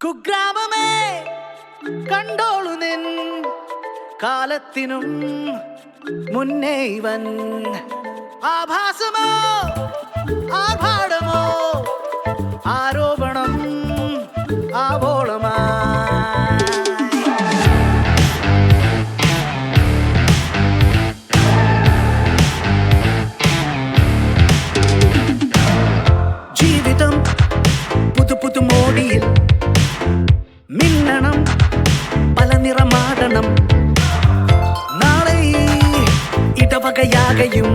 കുഗ്രാമമേ കണ്ടോളു നിൻ കാലത്തിനും മുന്നേ ഇവൻ ആഭാസമോ ആഭാടമോ ആരോപണം ആവോളമായി ജീവിതം പുതു പുതു മോടിയിൽ മിന്നണം പല നിറമാടണം നാളെ ഇടവകയാകയും